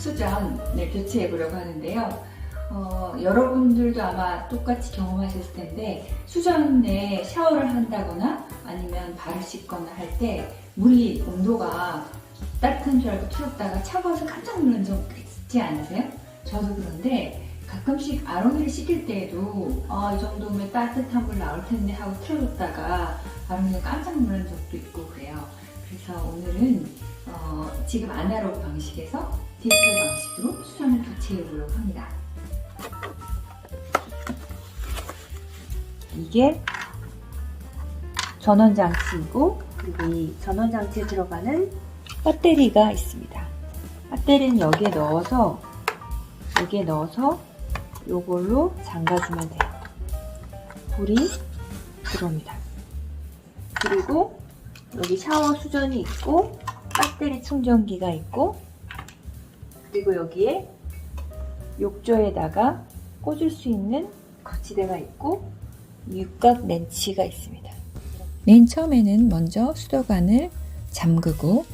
수전을 교체해 보려고 하는데요. 여러분들도 아마 똑같이 경험하셨을 텐데 수전에 샤워를 한다거나 아니면 발을 씻거나 할 때 물이 온도가 따뜻한 줄 알고 틀었다가 차가워서 깜짝 놀란 적 있지 않으세요? 저도 그런데 가끔씩 아롱이를 씻길 때에도 이 정도면 따뜻한 물 나올 텐데 하고 틀어줬다가 아롱이가 깜짝 놀란 적도 있고 그래요. 그래서 오늘은 지금 아날로그 방식에서 디지털 방식으로 수전을 교체해 보려고 합니다. 이게 전원장치이고, 그리고 이 전원장치에 들어가는 배터리가 있습니다. 배터리는 여기에 넣어서 요걸로 잠가주면 돼요. 불이 들어옵니다. 그리고 여기 샤워 수전이 있고 배터리 충전기가 있고, 그리고 여기에 욕조에다가 꽂을 수 있는 거치대가 있고 육각 렌치가 있습니다. 맨 처음에는 먼저 수도관을 잠그고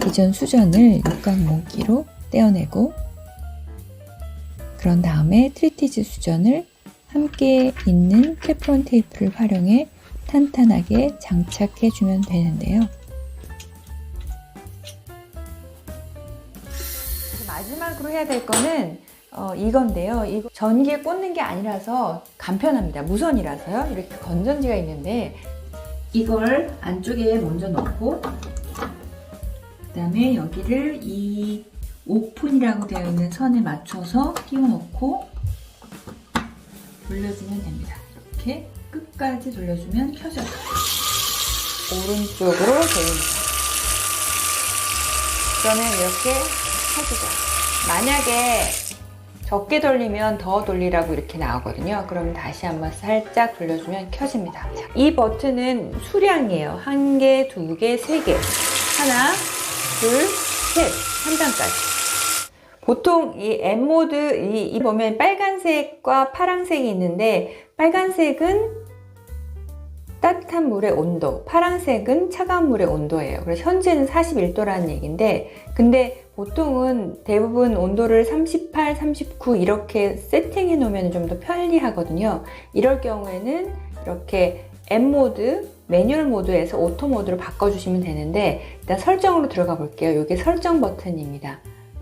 이전 수전을 육각 모기로 떼어내고, 그런 다음에 트리티지 수전을 함께 있는 테프론 테이프를 활용해 탄탄하게 장착해 주면 되는데요. 마지막으로 해야 될 거는 이건데요. 이거 전기에 꽂는 게 아니라서 간편합니다. 무선이라서요. 이렇게 건전지가 있는데 이걸 안쪽에 먼저 넣고, 그 다음에 여기를 이 오픈이라고 되어 있는 선에 맞춰서 끼워 넣고 돌려주면 됩니다. 이렇게 끝까지 돌려주면 켜져요. 오른쪽으로 돌립니다. 그러면 이렇게 켜지죠. 만약에 적게 돌리면 더 돌리라고 이렇게 나오거든요. 그럼 다시 한번 살짝 돌려주면 켜집니다. 자, 이 버튼은 수량이에요. 1개, 2개, 3개. 하나, 둘, 셋. 3단까지. 보통 이 M모드, 이 보면 빨간색과 파란색이 있는데, 빨간색은 따뜻한 물의 온도, 파란색은 차가운 물의 온도예요. 그래서 현재는 41도라는 얘기인데, 근데 보통은 대부분 온도를 38, 39 이렇게 세팅해 놓으면 좀 더 편리하거든요. 이럴 경우에는 이렇게 M모드, 매뉴얼 모드에서 오토 모드로 바꿔주시면 되는데, 일단 설정으로 들어가 볼게요. 이게 설정 버튼입니다.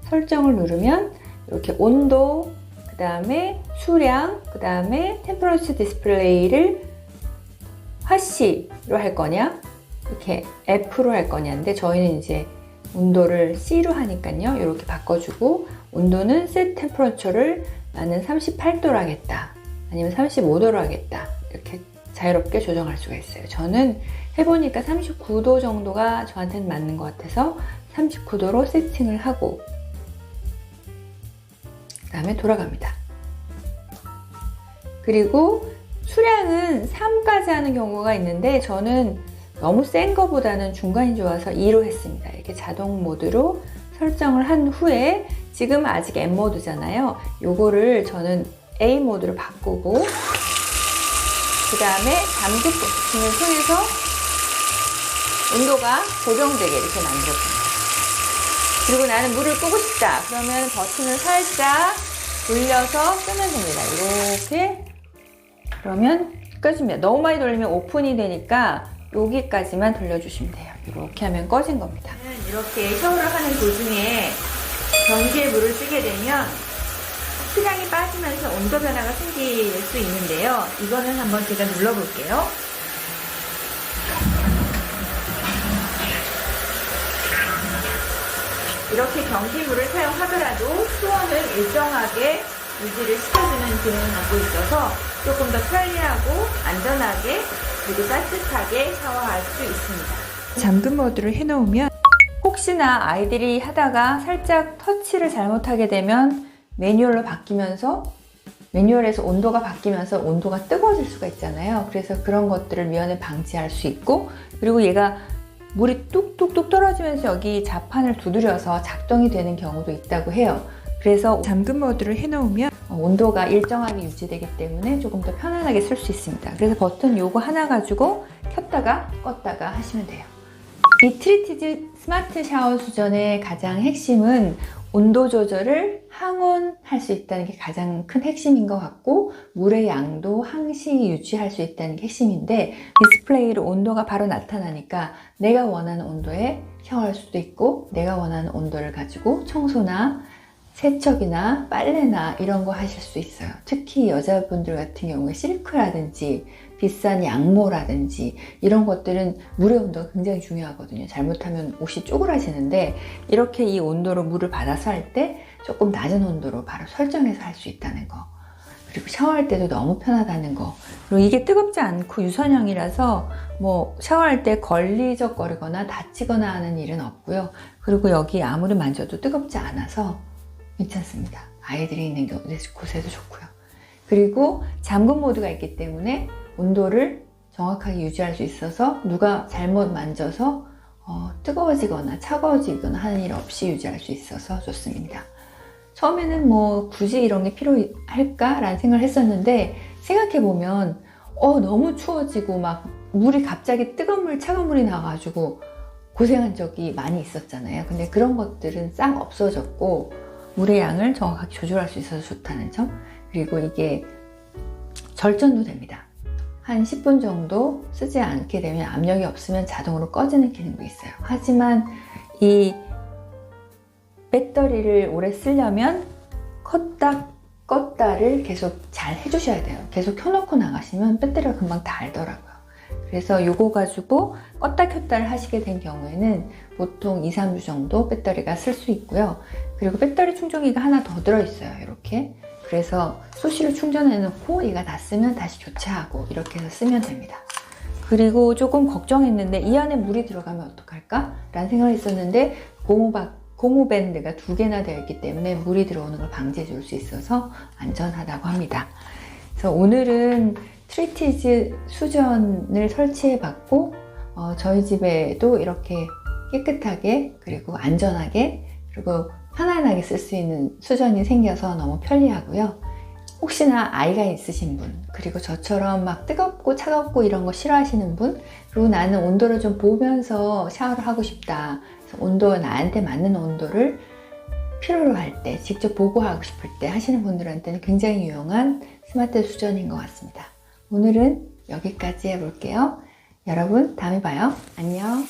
설정을 누르면 이렇게 온도, 그 다음에 수량, 그 다음에 템퍼러처 디스플레이를 화씨로 할 거냐, 이렇게 F로 할 거냐인데 저희는 이제 온도를 C로 하니까요. 이렇게 바꿔주고, 온도는 셋 템퍼러처를 나는 38도로 하겠다, 아니면 35도로 하겠다, 이렇게 자유롭게 조정할 수가 있어요. 저는 해보니까 39도 정도가 저한테는 맞는 것 같아서 39도로 세팅을 하고, 그 다음에 돌아갑니다. 그리고 수량은 3까지 하는 경우가 있는데 저는 너무 센 거보다는 중간이 좋아서 2로 했습니다. 이렇게 자동 모드로 설정을 한 후에, 지금 아직 M 모드잖아요. 요거를 저는 A 모드로 바꾸고, 그 다음에 잠금 버튼을 통해서 온도가 고정되게 이렇게 만들어줍니다. 그리고 나는 물을 끄고 싶다. 그러면 버튼을 살짝 돌려서 끄면 됩니다. 이렇게. 그러면 꺼집니다. 너무 많이 돌리면 오픈이 되니까 여기까지만 돌려주시면 돼요. 이렇게 하면 꺼진 겁니다. 이렇게 샤워를 하는 도중에 변기에 물을 쓰게 되면 수량이 빠지면서 온도 변화가 생길 수 있는데요. 이거는 한번 제가 눌러볼게요. 이렇게 경기물을 사용하더라도 수온을 일정하게 유지를 시켜주는 기능을 갖고 있어서 조금 더 편리하고 안전하게 그리고 따뜻하게 샤워할 수 있습니다. 잠금 모드를 해놓으면 혹시나 아이들이 하다가 살짝 터치를 잘못하게 되면 매뉴얼로 바뀌면서, 매뉴얼에서 온도가 바뀌면서 온도가 뜨거워질 수가 있잖아요. 그래서 그런 것들을 미연에 방지할 수 있고, 그리고 얘가 물이 뚝뚝뚝 떨어지면서 여기 자판을 두드려서 작동이 되는 경우도 있다고 해요. 그래서 잠금 모드를 해놓으면 온도가 일정하게 유지되기 때문에 조금 더 편안하게 쓸 수 있습니다. 그래서 버튼 요거 하나 가지고 켰다가 껐다가 하시면 돼요. 이 트리티지 스마트 샤워 수전의 가장 핵심은 온도 조절을 항온할 수 있다는 게 가장 큰 핵심인 것 같고, 물의 양도 항시 유지할 수 있다는 게 핵심인데, 디스플레이로 온도가 바로 나타나니까 내가 원하는 온도에 샤워할 수도 있고, 내가 원하는 온도를 가지고 청소나 세척이나 빨래나 이런 거 하실 수 있어요. 특히 여자분들 같은 경우에 실크라든지 비싼 양모라든지 이런 것들은 물의 온도가 굉장히 중요하거든요. 잘못하면 옷이 쪼그라지는데, 이렇게 이 온도로 물을 받아서 할 때 조금 낮은 온도로 바로 설정해서 할 수 있다는 거, 그리고 샤워할 때도 너무 편하다는 거, 그리고 이게 뜨겁지 않고 유선형이라서 뭐 샤워할 때 걸리적거리거나 다치거나 하는 일은 없고요. 그리고 여기 아무리 만져도 뜨겁지 않아서 괜찮습니다. 아이들이 있는 곳에도 좋고요. 그리고 잠금 모드가 있기 때문에 온도를 정확하게 유지할 수 있어서 누가 잘못 만져서 뜨거워지거나 차가워지거나 하는 일 없이 유지할 수 있어서 좋습니다. 처음에는 뭐 굳이 이런 게 필요할까? 라는 생각을 했었는데, 생각해보면 너무 추워지고 막 물이 갑자기 뜨거운 물, 차가운 물이 나와가지고 고생한 적이 많이 있었잖아요. 근데 그런 것들은 싹 없어졌고, 물의 양을 정확하게 조절할 수 있어서 좋다는 점, 그리고 이게 절전도 됩니다. 한 10분 정도 쓰지 않게 되면 압력이 없으면 자동으로 꺼지는 기능도 있어요. 하지만 이 배터리를 오래 쓰려면 껐다를 계속 잘 해주셔야 돼요. 계속 켜놓고 나가시면 배터리가 금방 닳더라고요. 그래서 이거 가지고 껐다 켰다를 하시게 된 경우에는 보통 2, 3주 정도 배터리가 쓸 수 있고요. 그리고 배터리 충전기가 하나 더 들어있어요. 이렇게. 그래서 수시로 충전해 놓고 얘가 다 쓰면 다시 교체하고 이렇게 해서 쓰면 됩니다. 그리고 조금 걱정했는데, 이 안에 물이 들어가면 어떡할까? 라는 생각을 했었는데, 고무 밴드가 2개나 되어 있기 때문에 물이 들어오는 걸 방지해 줄 수 있어서 안전하다고 합니다. 그래서 오늘은 트리티즈 수전을 설치해 봤고, 저희 집에도 이렇게 깨끗하게, 그리고 안전하게, 그리고 편안하게 쓸 수 있는 수전이 생겨서 너무 편리하고요. 혹시나 아이가 있으신 분, 그리고 저처럼 막 뜨겁고 차갑고 이런 거 싫어하시는 분, 그리고 나는 온도를 좀 보면서 샤워를 하고 싶다, 그래서 나한테 맞는 온도를 필요로 할 때, 직접 보고 하고 싶을 때 하시는 분들한테는 굉장히 유용한 스마트 수전인 것 같습니다. 오늘은 여기까지 해볼게요. 여러분, 다음에 봐요. 안녕.